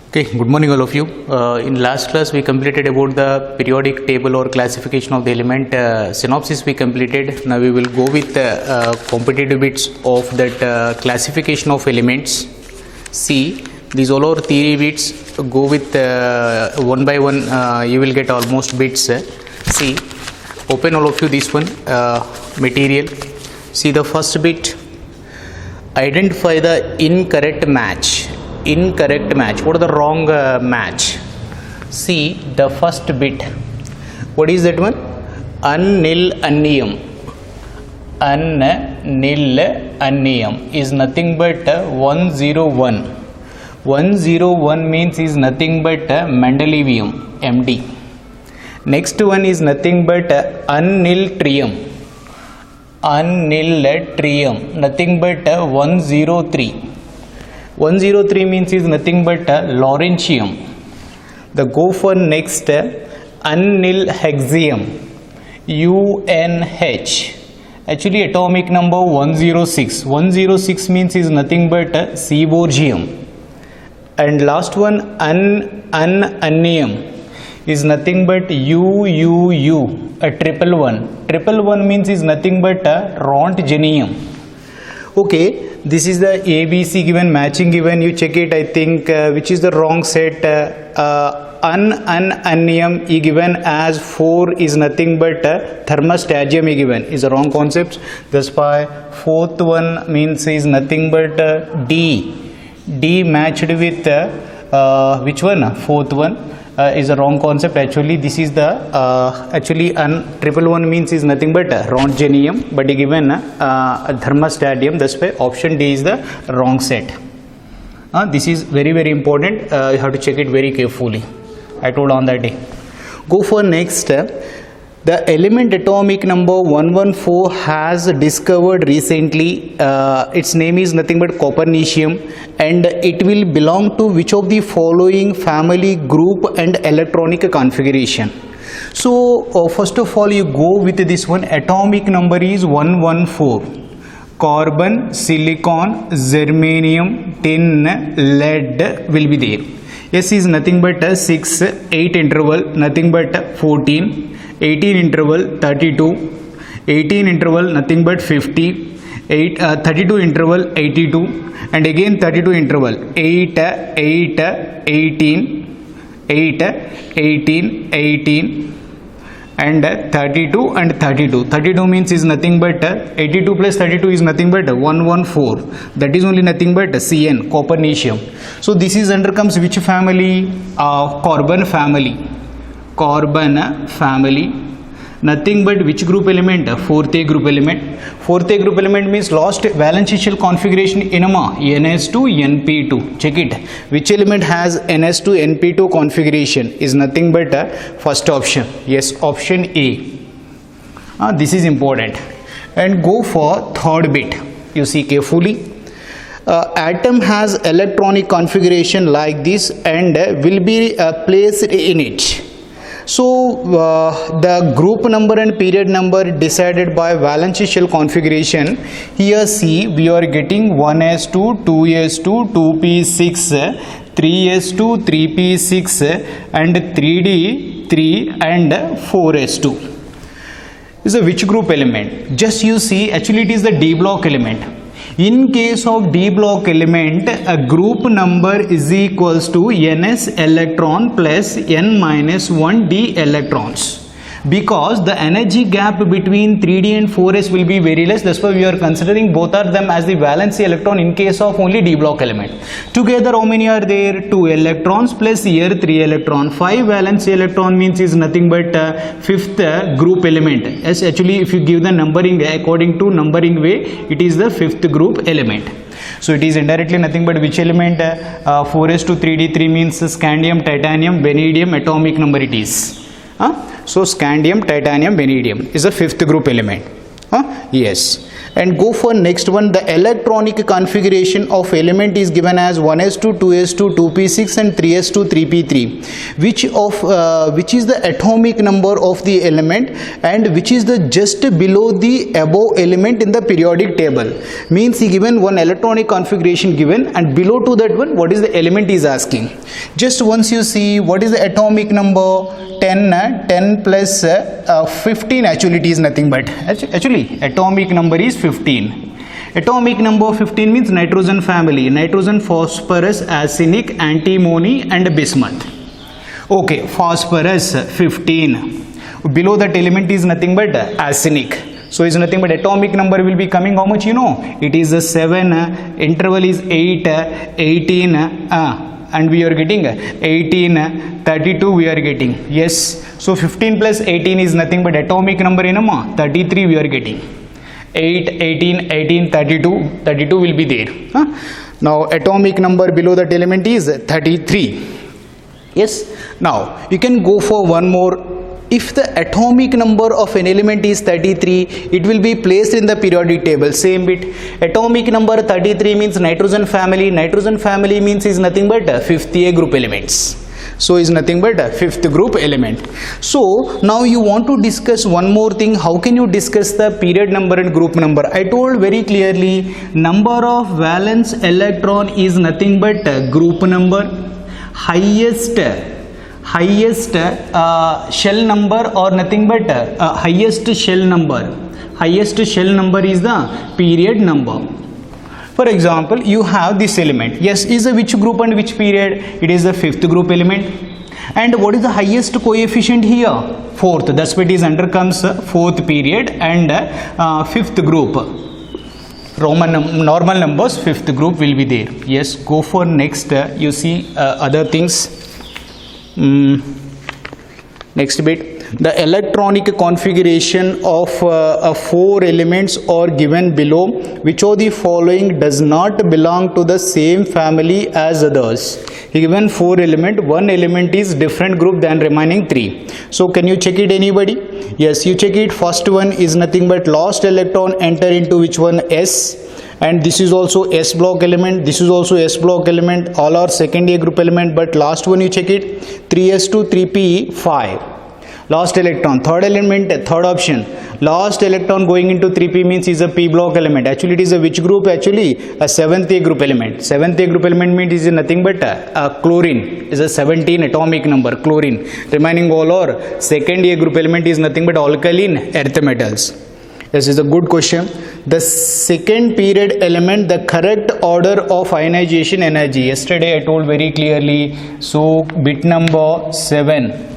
Okay, good morning all of you. In last class we completed about the periodic table or classification of the element. Synopsis we completed. Now we will go with competitive bits of that classification of elements. See, these all are theory bits. Go with one by one. You will get almost bits. See, open all of you this one material. See the first bit. Identify the incorrect match. Incorrect match. What is the wrong match? See the first bit. What is that one? Nil annium. Nil annium is nothing but 101. 101 means is nothing but Mendelevium, MD. Next one is nothing but unniltrium. Unniltrium, nothing but 103. 103 means is nothing but Lawrencium. The go for next unnilhexium. UNH. Actually atomic number 106. 106 means is nothing but Seaborgium. And last one unannium is nothing but UUU, a triple one. Triple one means is nothing but Roentgenium. Okay, this is the ABC given, matching given. You check it. I think which is the wrong set. Unannium is given as 4 is nothing but thermostatium is given, is a wrong concept. That's why fourth one means is nothing but D. D matched with which one? Fourth one. Is a wrong concept. Actually this is the triple one means is nothing but Roentgenium, but given thermostatium. That's why option D is the wrong set. This is very important. You have to check it very carefully. I told on that day. Go for next. The element atomic number 114 has discovered recently. Its name is nothing but copernicium, and it will belong to which of the following family, group and electronic configuration. So first of all you go with this one. Atomic number is 114. Carbon, silicon, germanium, tin, lead will be there. S is nothing but 6, 8 interval, nothing but 14. 18 interval 32, 18 interval nothing but 50, 32 interval 82, and again 32 interval 8, 8, 18, 8, 18, 18, and 32 and 32. 32 means is nothing but 82 plus 32 is nothing but 114. That is only nothing but Cn, copernicium. So this is under comes which family? Carbon family. Carbon family, nothing but which group element? Fourth A group element. Fourth A group element means lost valence shell configuration enema NS2 NP2. Check it. Which element has NS2 NP2 configuration? Is nothing but first option. Yes, option A. This is important. And go for third bit. You see carefully. Atom has electronic configuration like this and will be placed in it. So the group number and period number decided by valence shell configuration. Here see, we are getting 1s2, 2s2, 2p6, 3s2, 3p6 and 3d, 3 and 4s2. This is a which group element? Just you see, actually it is the D block element. In case of D block element, a group number is equals to ns electron plus n minus 1 d electrons, because the energy gap between 3d and 4s will be very less. That's why we are considering both of them as the valency electron in case of only D block element. Together how many are there? 2 electrons plus here 3 electron. 5 valency electron means is nothing but fifth group element. Yes, actually if you give the numbering according to numbering way, it is the fifth group element. So it is indirectly nothing but which element? 4s to 3d3 means scandium, titanium, vanadium, atomic number it is. So scandium, titanium, vanadium is a fifth group element. Yes. And go for next one. The electronic configuration of element is given as 1s2, 2s2, 2p6 and 3s2, 3p3. Which is the atomic number of the element and which is the just below the above element in the periodic table? Means he given one electronic configuration given, and below to that one what is the element is asking. Just once you see what is the atomic number, 10 plus 15, actually it is nothing but actually atomic number is 15. Atomic number 15 means nitrogen family, nitrogen, phosphorus, arsenic, antimony and bismuth. Okay, phosphorus 15. Below that element is nothing but arsenic. So is nothing but atomic number will be coming how much, you know? It is 7, interval is 8, 18, and we are getting 18, 32 we are getting. Yes. So 15 plus 18 is nothing but atomic number in 33 we are getting. 8, 18, 18, 32, 32 will be there. Now atomic number below that element is 33. Yes. Now you can go for one more. If the atomic number of an element is 33, it will be placed in the periodic table. Same bit. Atomic number 33 means nitrogen family. Nitrogen family means is nothing but 5th A group elements. So is nothing but a 5th group element. So now you want to discuss one more thing. How can you discuss the period number and group number? I told very clearly, number of valence electron is nothing but group number. Highest shell number or nothing but highest shell number. Highest shell number is the period number. For example, you have this element. Yes, is a which group and which period? It is the 5th group element. And what is the highest coefficient here? 4th. That's why it is under comes 4th period and 5th group. Normal numbers, 5th group will be there. Yes, go for next. You see other things. Next bit. The electronic configuration of 4 elements are given below. Which of the following does not belong to the same family as others? Given 4 elements, one element is different group than remaining 3. So can you check it, anybody? Yes, you check it. First one is nothing but lost electron enter into which one? S. And this is also S block element, this is also S block element, all are second A group element, but last one you check it, 3s2, 3p, 5. Lost electron, third element, third option, lost electron going into 3p means is a P block element. Actually it is a which group? Actually a 7th A group element. 7th A group element means is nothing but chlorine, is a 17 atomic number, chlorine. Remaining all are second A group element is nothing but alkaline earth metals. This is a good question. The second period element, the correct order of ionization energy. Yesterday I told very clearly. So bit number 7.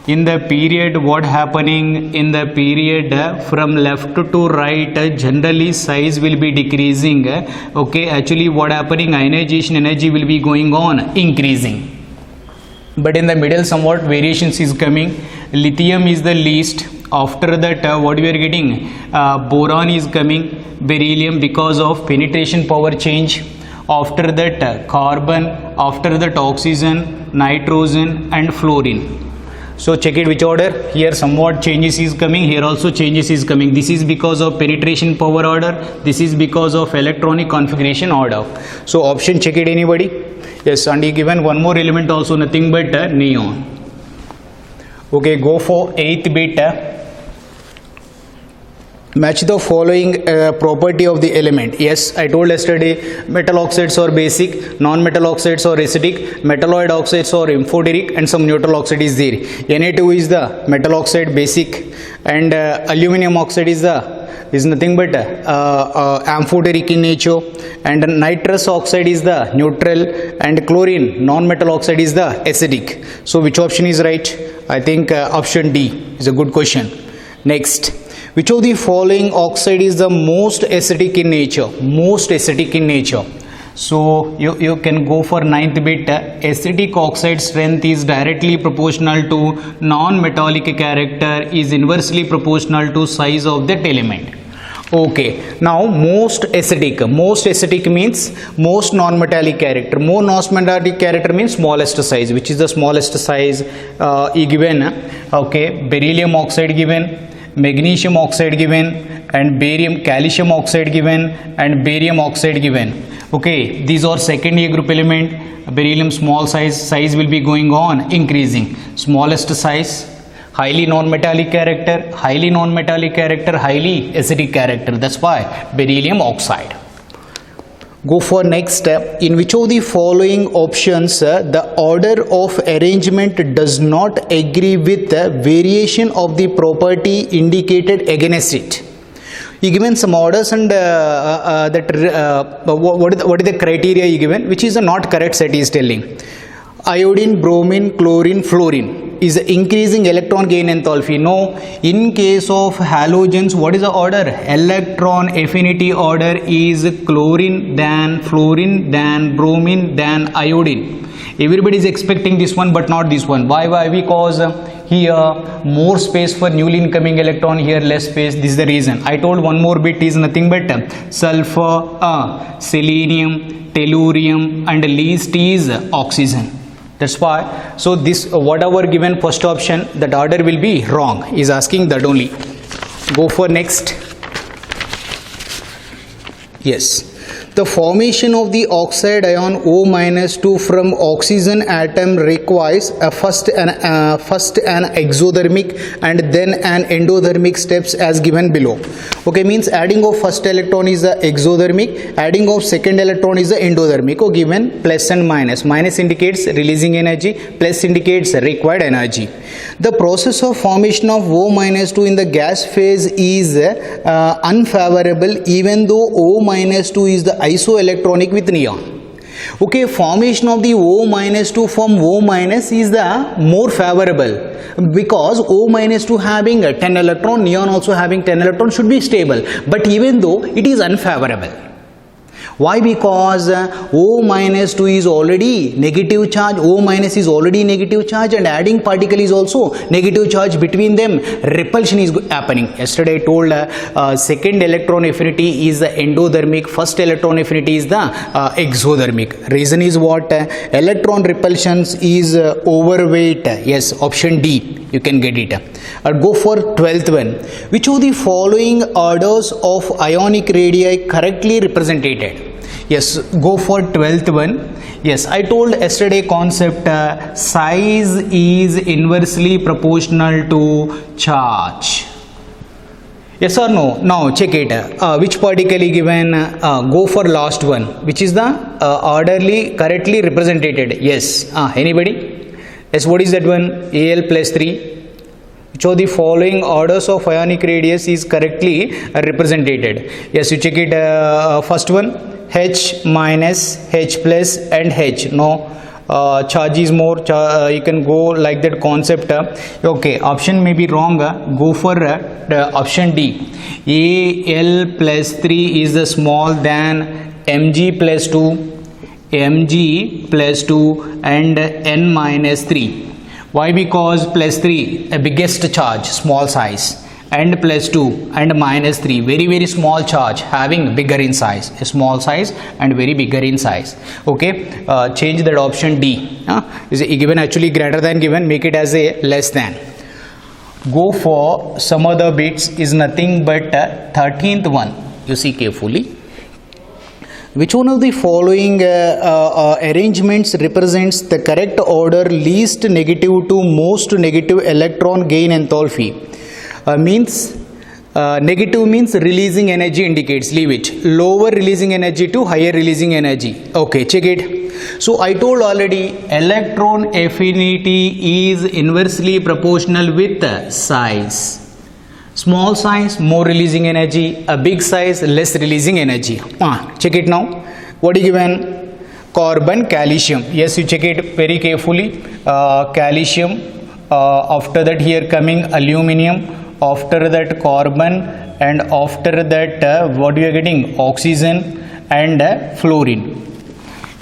In the period, what happening in the period from left to right, generally size will be decreasing. Okay, actually what happening, ionization energy will be going on increasing. But in the middle somewhat variations is coming. Lithium is the least. After that what we are getting, boron is coming, beryllium because of penetration power change. After that carbon, after that oxygen, nitrogen and fluorine. So check it which order. Here somewhat changes is coming, here also changes is coming. This is because of penetration power order, this is because of electronic configuration order. So option, check it, anybody? Yes, and he given one more element also, nothing but neon. Okay, go for 8th bit. Match the following property of the element. Yes, I told yesterday metal oxides are basic, non-metal oxides are acidic, metalloid oxides are amphoteric and some neutral oxide is there. Na2 is the metal oxide basic and aluminum oxide is nothing but amphoteric in nature, and nitrous oxide is the neutral and chlorine non-metal oxide is the acidic. So which option is right? I think option D is a good question. Next. Which of the following oxide is the most acidic in nature? Most acidic in nature. So you can go for 9th bit. Acidic oxide strength is directly proportional to non-metallic character, is inversely proportional to size of that element. Okay, now most acidic means most non-metallic character. More non-metallic character means smallest size. Which is the smallest size? Given. Okay, beryllium oxide given, magnesium oxide given, and barium, calcium oxide given, and barium oxide given. Okay, these are second A group element. Beryllium small size will be going on increasing. Smallest size, highly non-metallic character, highly acidic character. That's why beryllium oxide. Go for next step. In which of the following options the order of arrangement does not agree with the variation of the property indicated against it? You given some orders and what is the criteria you given, which is a not correct set is telling. Iodine, bromine, chlorine, fluorine is increasing electron gain enthalpy. No. In case of halogens, what is the order? Electron affinity order is chlorine, then fluorine, then bromine, then iodine. Everybody is expecting this one but not this one. Why? Because here more space for newly incoming electron, here less space. This is the reason. I told one more bit is nothing but sulfur, selenium, tellurium, and least is oxygen. That's why. So this whatever given first option, that order will be wrong. Is asking that only. Go for next. Yes. The formation of the oxide ion O-2 from oxygen atom requires first an exothermic and then an endothermic steps as given below. Okay, means adding of first electron is the exothermic, adding of second electron is the endothermic. Okay, given plus and minus. Minus indicates releasing energy, plus indicates required energy. The process of formation of O-2 in the gas phase is unfavorable even though O-2 is the isoelectronic with neon. Okay, formation of the O-2 from O- is the more favorable because O-2 having 10 electron, neon also having 10 electron should be stable, but even though it is unfavorable. Why? Because O-2 is already negative charge, O- is already negative charge, and adding particle is also negative charge. Between them repulsion is happening. Yesterday I told second electron affinity is the endothermic, first electron affinity is the exothermic. Reason is what? Electron repulsions is overweight. Yes, option D. You can get it. Go for 12th one. Which of the following orders of ionic radii correctly represented? Yes, go for 12th one. Yes, I told yesterday concept size is inversely proportional to charge. Yes or no? Now check it. Which particle is given? Go for last one. Which is the orderly correctly represented? Yes. Anybody? Yes, what is that one? Al plus 3. Which of the following orders of ionic radius is correctly represented? Yes, you check it. First one, H minus, H plus, and H. No, charge is more. You can go like that concept. Okay, option may be wrong. Go for option D. Al plus 3 is the small than Mg plus 2, Mg plus 2, and N minus 3. Why? Because plus 3 a biggest charge, small size, and plus 2 and minus 3 very small charge having bigger in size, a small size and very bigger in size. Okay, change that option D. Is given actually greater than given, make it as a less than. Go for some other bits is nothing but 13th one. You see carefully. Which one of the following arrangements represents the correct order least negative to most negative electron gain enthalpy? Negative means releasing energy indicates, leave it. Lower releasing energy to higher releasing energy. Okay, check it. So I told already electron affinity is inversely proportional with size. Small size, more releasing energy. A big size, less releasing energy. Check it now. What is given? Carbon, calcium. Yes, you check it very carefully. Calcium. After that here coming aluminum. After that carbon. And after that what you are getting? Oxygen and fluorine.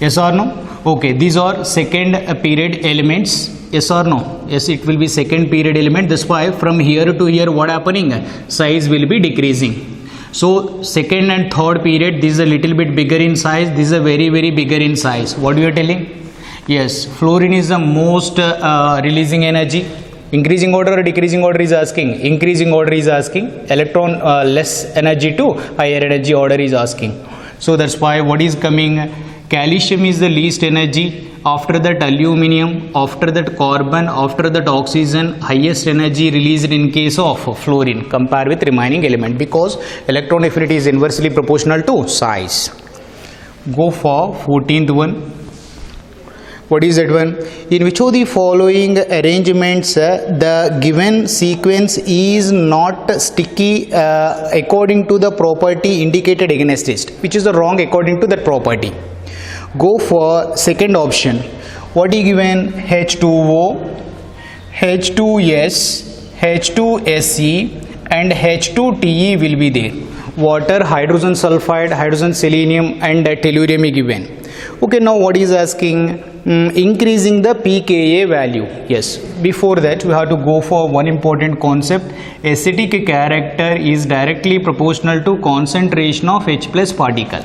Yes or no? Okay, these are second period elements. Yes or no? Yes, it will be second period element. That's why from here to here what happening? Size will be decreasing. So second and third period, this is a little bit bigger in size. This is a very bigger in size. What you are telling? Yes, fluorine is the most releasing energy. Increasing order or decreasing order is asking? Increasing order is asking. Electron less energy to higher energy order is asking. So that's why what is coming? Calcium is the least energy. After that aluminium, after that carbon, after that oxygen, highest energy released in case of fluorine compared with remaining element, because electron affinity is inversely proportional to size. Go for 14th one. What is that one? In which of the following arrangements the given sequence is not sticky according to the property indicated against it, which is the wrong according to that property. Go for second option. What is given? H2O, H2S, H2Se and H2Te will be there. Water, hydrogen sulfide, hydrogen selenium and tellurium is given. Okay, now what is asking? Increasing the pKa value. Yes, before that we have to go for one important concept. Acidic character is directly proportional to concentration of H plus particle.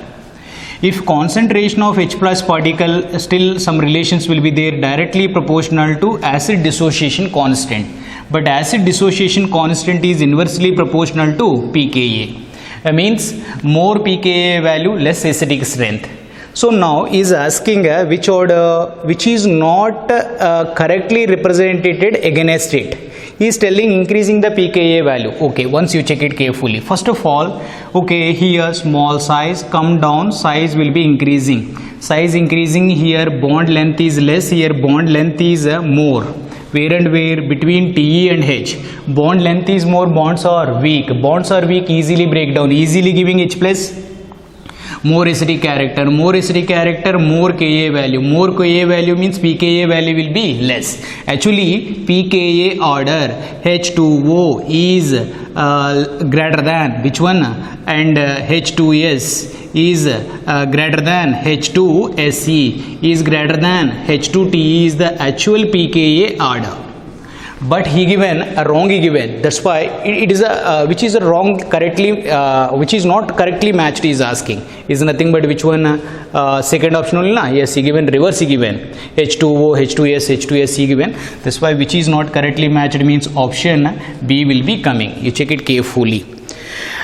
If concentration of H plus particle, still some relations will be there, directly proportional to acid dissociation constant, but acid dissociation constant is inversely proportional to pKa. Means more pKa value, less acidic strength. So now is asking which order, which is not correctly represented against it. He is telling increasing the pKa value. Okay, once you check it carefully. First of all, okay, here small size, come down, size will be increasing. Size increasing, here bond length is less, here bond length is more. Where and where? Between Te and H. Bond length is more, bonds are weak. Bonds are weak, easily break down, easily giving H plus. More acidic character, more acidic character, more Ka value. More Ka value means pKa value will be less. Actually, pKa order H2O is greater than which one? And H2S is greater than H2Se is greater than H2Te is the actual pKa order. But he given a wrong he given, that's why it is a which is a wrong correctly which is not correctly matched is asking, is nothing but which one? Second option only na? Yes, he given reverse, he given H2O, H2S, H2S he given. That's why which is not correctly matched means option B will be coming. You check it carefully.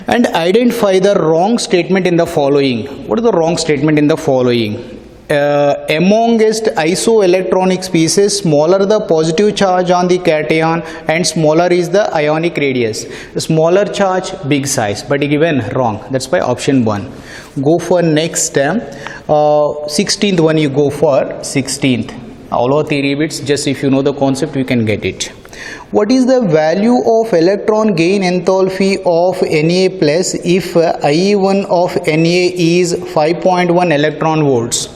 And identify the wrong statement in the following. What is the wrong statement in the following? Amongst isoelectronic species, smaller the positive charge on the cation and smaller is the ionic radius. The smaller charge, big size, but given wrong. That's why option 1. Go for next 16th one. You go for 16th. All our theory bits, just if you know the concept you can get it. What is the value of electron gain enthalpy of Na plus if IE1 of Na is 5.1 electron volts?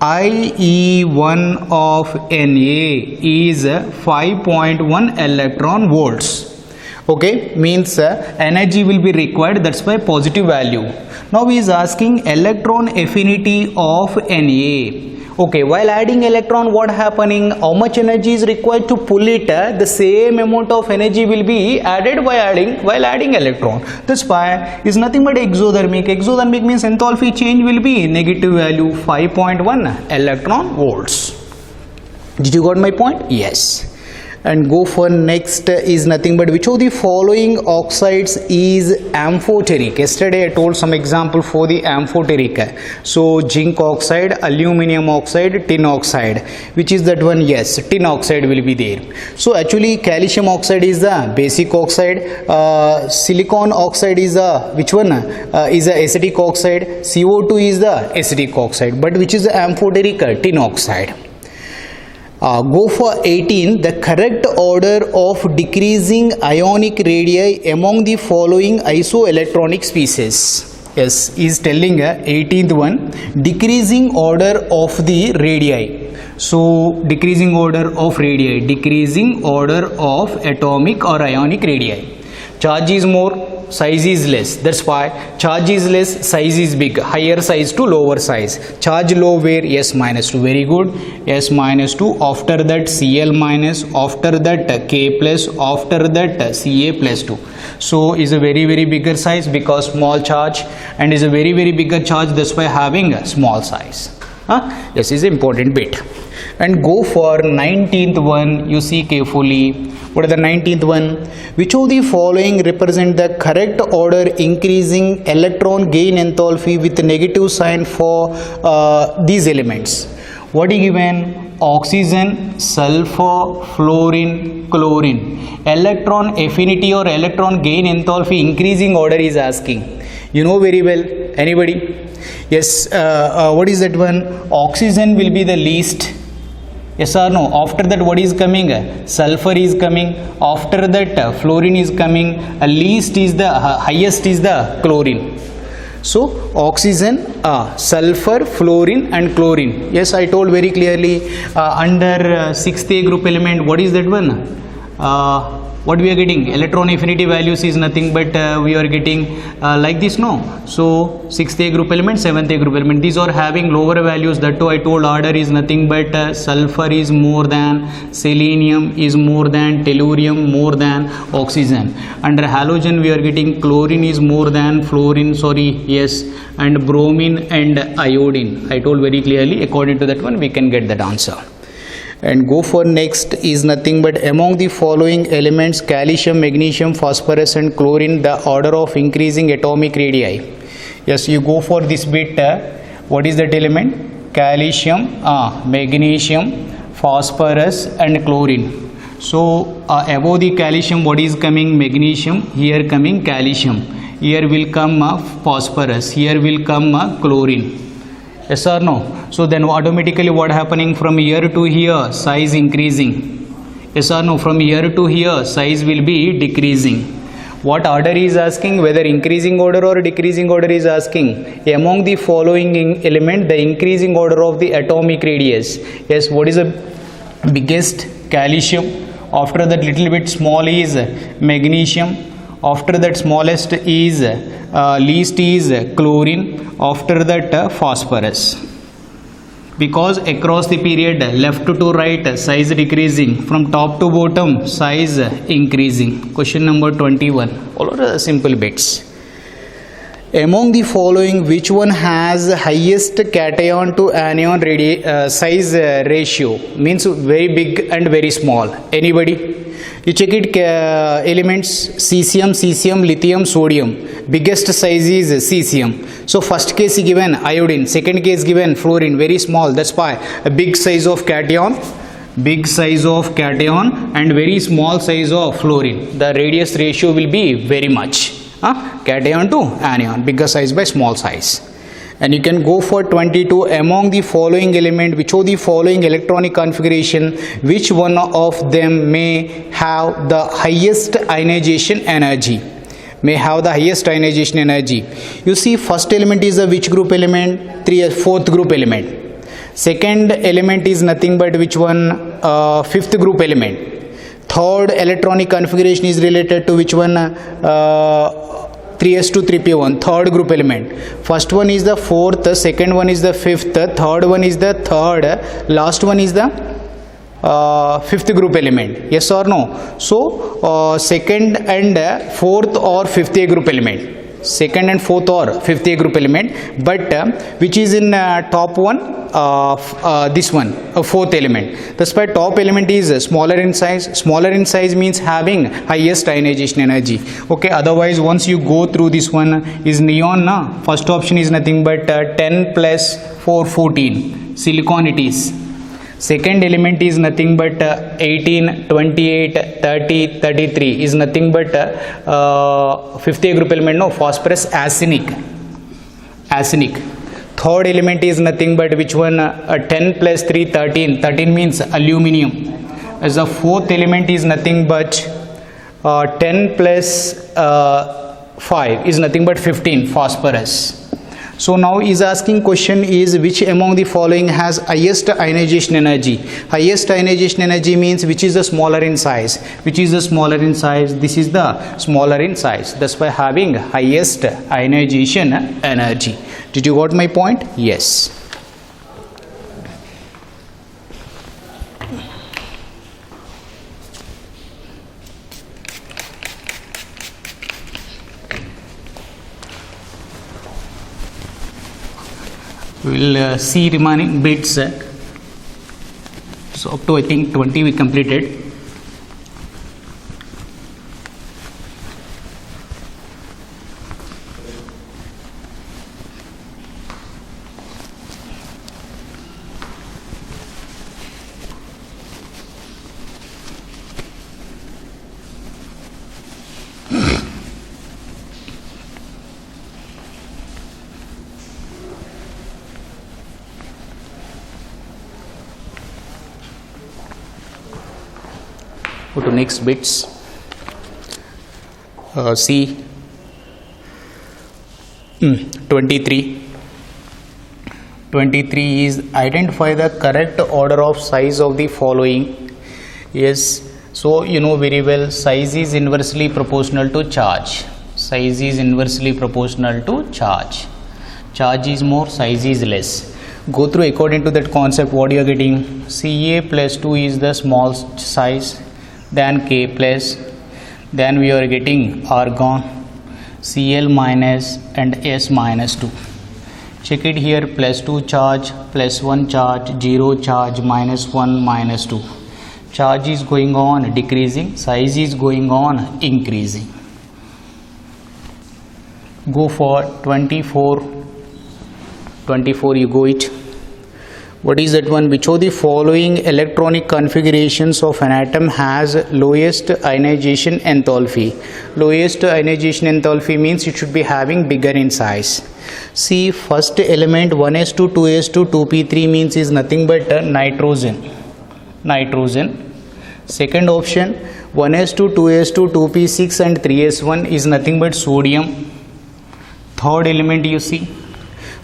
IE1 of Na is 5.1 electron volts. Okay, means energy will be required, that's why positive value. Now he is asking electron affinity of Na. Okay, while adding electron, what happening? How much energy is required to pull it? The same amount of energy will be added while adding electron. That's why is nothing but exothermic. Exothermic means enthalpy change will be negative value 5.1 electron volts. Did you got my point? Yes. And go for next is nothing but which of the following oxides is amphoteric? Yesterday I told some example for the amphoteric. So zinc oxide, aluminum oxide, tin oxide. Which is that one? Yes, tin oxide will be there. So actually calcium oxide is the basic oxide. Silicon oxide is the which one? Is the acidic oxide. CO2 is the acidic oxide. But which is the amphoteric? Tin oxide. Go for 18. The correct order of decreasing ionic radii among the following isoelectronic species. Yes, is telling 18th one, decreasing order of the radii. So decreasing order of radii, decreasing order of atomic or ionic radii. Charge is more, size is less. That's why charge is less, size is big. Higher size to lower size. Charge low where? S minus 2. Very good. S minus 2. After that Cl minus. After that K plus. After that Ca plus 2. So is a very bigger size because small charge, and is a very bigger charge. That's why having a small size. This is an important bit. And go for 19th one. You see carefully. What is the 19th one? Which of the following represent the correct order increasing electron gain enthalpy with negative sign for these elements? What is given? Oxygen, sulfur, fluorine, chlorine. Electron affinity or electron gain enthalpy increasing order is asking. You know very well. Anybody? Yes. What is that one? Oxygen will be the least. Yes or no? After that, what is coming? Sulfur is coming. After that, fluorine is coming. Least is the highest is the chlorine. So oxygen, sulfur, fluorine and chlorine. Yes, I told very clearly. Under 6th A group element, what is that one? What we are getting? Electron affinity values is nothing but we are getting like this, no? So 6th A group element, 7th A group element, these are having lower values. That too I told order is nothing but sulfur is more than, selenium is more than, tellurium more than oxygen. Under halogen we are getting chlorine is more than fluorine, yes, and bromine and iodine. I told very clearly, according to that one we can get that answer. And go for next is nothing but among the following elements, calcium, magnesium, phosphorus and chlorine, the order of increasing atomic radii. Yes, you go for this bit. What is that element? Calcium, magnesium, phosphorus and chlorine. So above the calcium what is coming? Magnesium. Here coming calcium. Here will come phosphorus. Here will come chlorine. Yes or no? So then automatically what happening from here to here? Size increasing. Yes or no? From here to here size will be decreasing. What order is asking? Whether increasing order or decreasing order is asking. Among the following element, the increasing order of the atomic radius. Yes, what is the biggest? Calcium. After that little bit small is magnesium. After that smallest is least is chlorine. After that phosphorus. Because across the period left to right size decreasing, from top to bottom size increasing. Question number 21. All are simple bits. Among the following, which one has highest cation to anion size ratio? Means very big and very small. Anybody? You check it, elements cesium, lithium, sodium. Biggest size is cesium. So first case given iodine, second case given fluorine, very small. That's why a big size of cation and very small size of fluorine. The radius ratio will be very much. Cation to anion, bigger size by small size. And you can go for 22. Among the following element, which of the following electronic configuration, which one of them may have the highest ionization energy? You see, first element is a which group element? Fourth group element. Second element is nothing but which one? Fifth group element. Third electronic configuration is related to which one? 3s2 3p1, third group element. First one is the fourth, second one is the fifth, third one is the third, last one is the fifth group element. Yes or no? So second and fourth or fifth A group element. Second and fourth or fifth A group element, but which is in top one? This one, fourth element. That's why top element is smaller in size. Smaller in size means having highest ionization energy. Okay, otherwise once you go through this one is neon. First option is nothing but 10 plus 4, 14. Silicon it is. Second element is nothing but 18, 28, 30, 33 is nothing but fifth A group element, no, phosphorus, arsenic. Third element is nothing but which one? 10 plus 3, 13. 13 means aluminium. As the fourth element is nothing but 10 plus 5 is nothing but 15, phosphorus. So now is asking question is which among the following has highest ionization energy? Highest ionization energy means which is the smaller in size. Which is the smaller in size? This is the smaller in size. That's why having highest ionization energy. Did you got my point? Yes. We will see remaining bits. So up to I think 20 we completed. Go to next bits. See 23. 23 is identify the correct order of size of the following. Yes, so you know very well, size is inversely proportional to charge. Size is inversely proportional to charge. Charge is more, size is less. Go through according to that concept. What you are getting? Ca plus 2 is the small size, then K plus, then we are getting argon, Cl minus and S minus 2. Check it here, plus 2 charge, plus 1 charge, 0 charge, minus 1, minus 2. Charge is going on decreasing, size is going on increasing. Go for 24. 24 you go it. What is that one? Which of the following electronic configurations of an atom has lowest ionization enthalpy? Lowest ionization enthalpy means it should be having bigger in size. See, first element 1s2, 2s2, 2p3 means is nothing but nitrogen. Nitrogen. Second option 1s2, 2s2, 2p6 and 3s1 is nothing but sodium. Third element you see,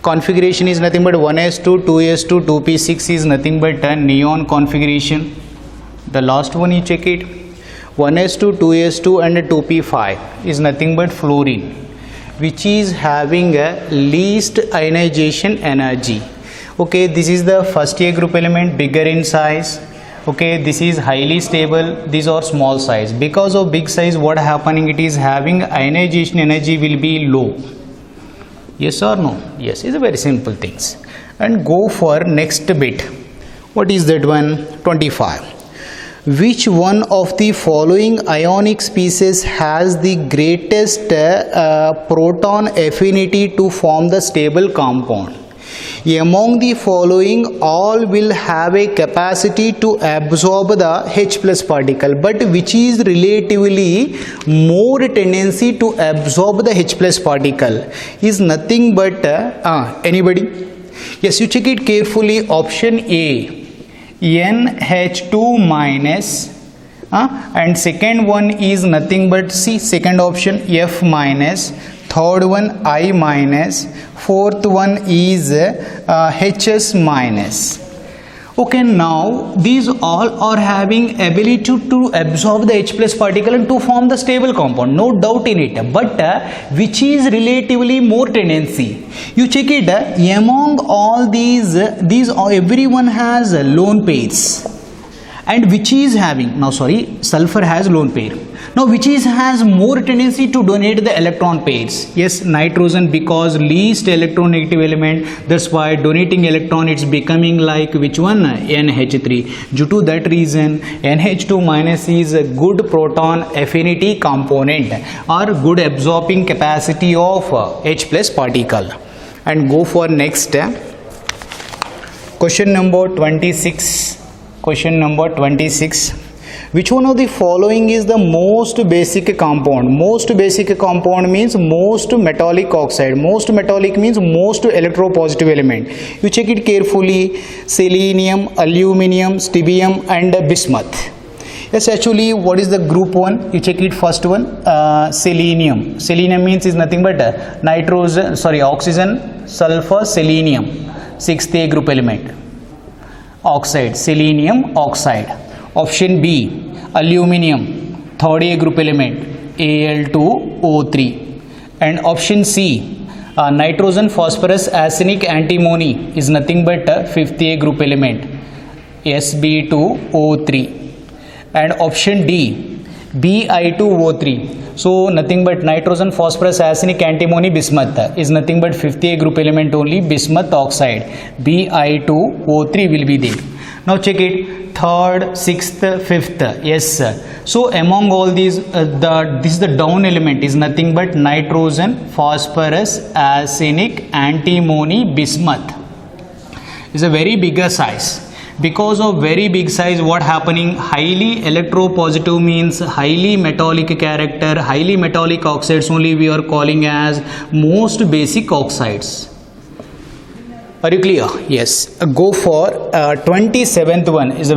configuration is nothing but 1s2, 2s2, 2p6 is nothing but a neon configuration. The last one you check it, 1s2, 2s2 and 2p5 is nothing but fluorine, which is having a least ionization energy. Okay, this is the first A group element, bigger in size. Okay, this is highly stable, these are small size. Because of big size, what happening, it is having ionization energy will be low. Yes or no? Yes, it's a very simple things. And go for next bit. What is that one? 25. Which one of the following ionic species has the greatest proton affinity to form the stable compound? Among the following, all will have a capacity to absorb the H plus particle, but which is relatively more tendency to absorb the H plus particle is nothing but anybody? Yes, you check it carefully. Option A, NH2 minus, and second one is nothing but C, second option F minus, third one I minus, fourth one is HS minus. Okay, now these all are having ability to absorb the H plus particle and to form the stable compound, no doubt in it, but which is relatively more tendency. You check it, among all these everyone has lone pairs, and which is having, now sorry, sulfur has lone pair. Now which is has more tendency to donate the electron pairs? Yes, nitrogen, because least electronegative element, that's why donating electron it's becoming like which one? NH3. Due to that reason, NH2 minus is a good proton affinity component or good absorbing capacity of H plus particle. And go for next question number 26. Question number 26. Which one of the following is the most basic compound? Most basic compound means most metallic oxide. Most metallic means most electropositive element. You check it carefully. Selenium, aluminum, strontium and bismuth. Yes, actually what is the group one? You check it first one. Selenium. Selenium means is nothing but nitrogen, sorry, oxygen, sulfur, selenium. 6th A group element. Oxide, selenium oxide. Option B, aluminum, 3rd A group element, Al2O3. And option C, nitrogen, phosphorus, arsenic, antimony is nothing but 5th A group element, Sb2O3. And option D, Bi2O3. So nothing but nitrogen, phosphorus, arsenic, antimony, bismuth is nothing but 5th A group element only, bismuth oxide. Bi2O3 will be there. Now check it, 3rd, 6th, 5th. Yes, sir. So among all these, this is the down element is nothing but nitrogen, phosphorus, arsenic, antimony, bismuth. Is a very bigger size. Because of very big size, what happening? Highly electropositive means highly metallic character. Highly metallic oxides only we are calling as most basic oxides. Are you clear? Yes. Go for 27th one is a